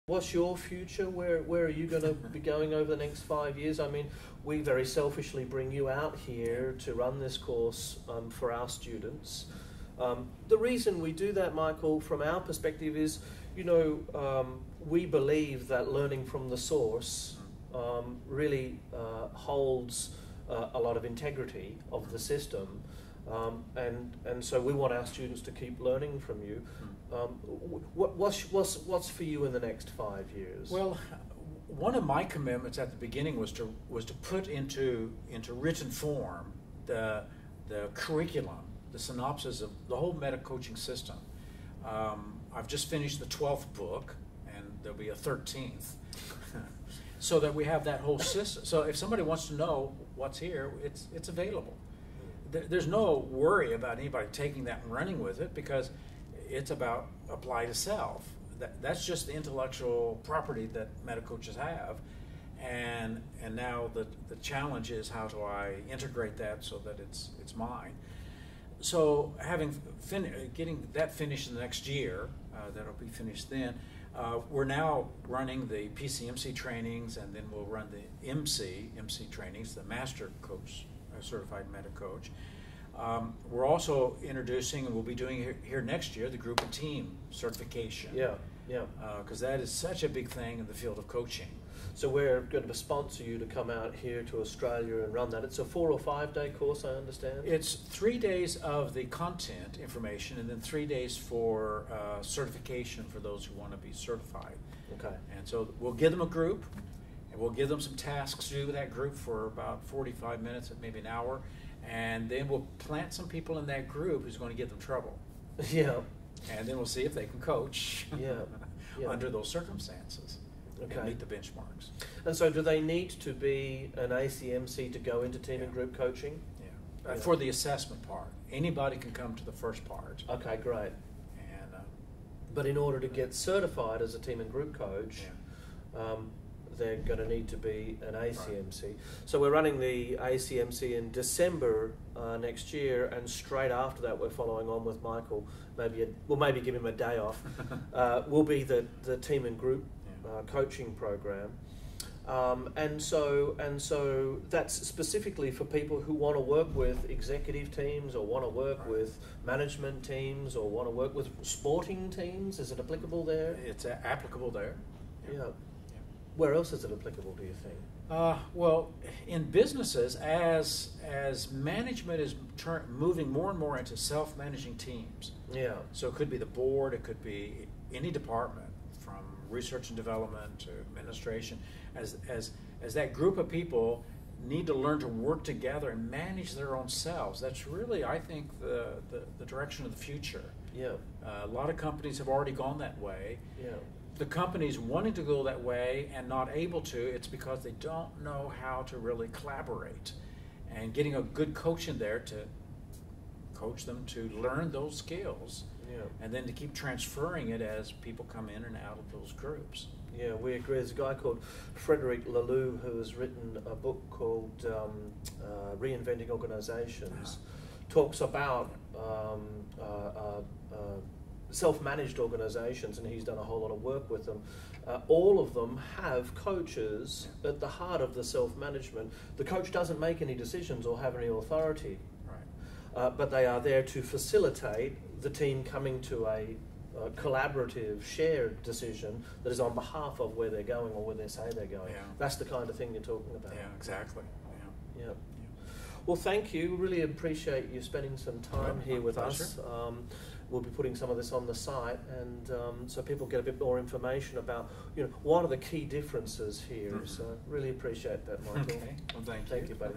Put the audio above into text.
What's your future? Where are you going to be going over the next 5 years? I mean, we very selfishly bring you out here to run this course for our students. The reason we do that, Michael, from our perspective is, we believe that learning from the source really holds a lot of integrity of the system. And so we want our students to keep learning from you. What's for you in the next 5 years? Well, one of my commitments at the beginning was to put into written form the curriculum, the synopsis of the whole meta coaching system. I've just finished the 12th book, and there'll be a 13th, so that we have that whole system. So if somebody wants to know what's here, it's available. There's no worry about anybody taking that and running with it, because it's about apply to self. That's just the intellectual property that meta coaches have, and now the challenge is, how do I integrate that so that it's mine? So getting that finished in the next year, that'll be finished then. We're now running the PCMC trainings, and then we'll run the MC trainings, the Master Coach, Certified Meta Coach. We're also introducing, and we'll be doing here next year, the group and team certification. Yeah. Because that is such a big thing in the field of coaching. So we're going to sponsor you to come out here to Australia and run that. It's a 4 or 5 day course, I understand? It's 3 days of the content information, and then 3 days for certification for those who want to be certified. Okay. And so we'll give them a group, and we'll give them some tasks to do with that group for about 45 minutes, maybe an hour, and then we'll plant some people in that group who's going to give them trouble. Yeah. And then we'll see if they can coach Yeah. under those circumstances. Okay. And meet the benchmarks. And so do they need to be an ACMC to go into team and group coaching? Yeah. For the assessment part. Anybody can come to the first part. Okay, great. And but in order to get certified as a team and group coach, they're going to need to be an ACMC. Right. So we're running the ACMC in December next year, and straight after that we're following on with Michael. Maybe give him a day off. Will be the team and group coaching program, and so that's specifically for people who want to work with executive teams, or want to work with management teams, or want to work with sporting teams. Is it applicable there? It's applicable there. Yeah. Where else is it applicable, do you think? Well, in businesses, as management is moving more and more into self-managing teams. Yeah. So it could be the board, it could be any department, from research and development to administration. As that group of people need to learn to work together and manage their own selves, that's really, I think, the direction of the future. Yeah. A lot of companies have already gone that way. Yeah. The companies wanting to go that way and not able to, it's because they don't know how to really collaborate. And getting a good coach in there to coach them to learn those skills, and then to keep transferring it as people come in and out of those groups. Yeah, we agree. There's a guy called Frederic Laloux who has written a book called Reinventing Organizations. Talks about self-managed organizations, and he's done a whole lot of work with them. All of them have coaches at the heart of the self-management. The coach doesn't make any decisions or have any authority, but they are there to facilitate the team coming to a collaborative, shared decision that is on behalf of where they're going or where they say they're going. Yeah. That's the kind of thing you're talking about. Yeah, exactly. Yeah. Well, thank you. Really appreciate you spending some time here with us. We'll be putting some of this on the site, and so people get a bit more information about, what are the key differences here. So really appreciate that, Michael. Okay. Well, thank you. Thank you, buddy.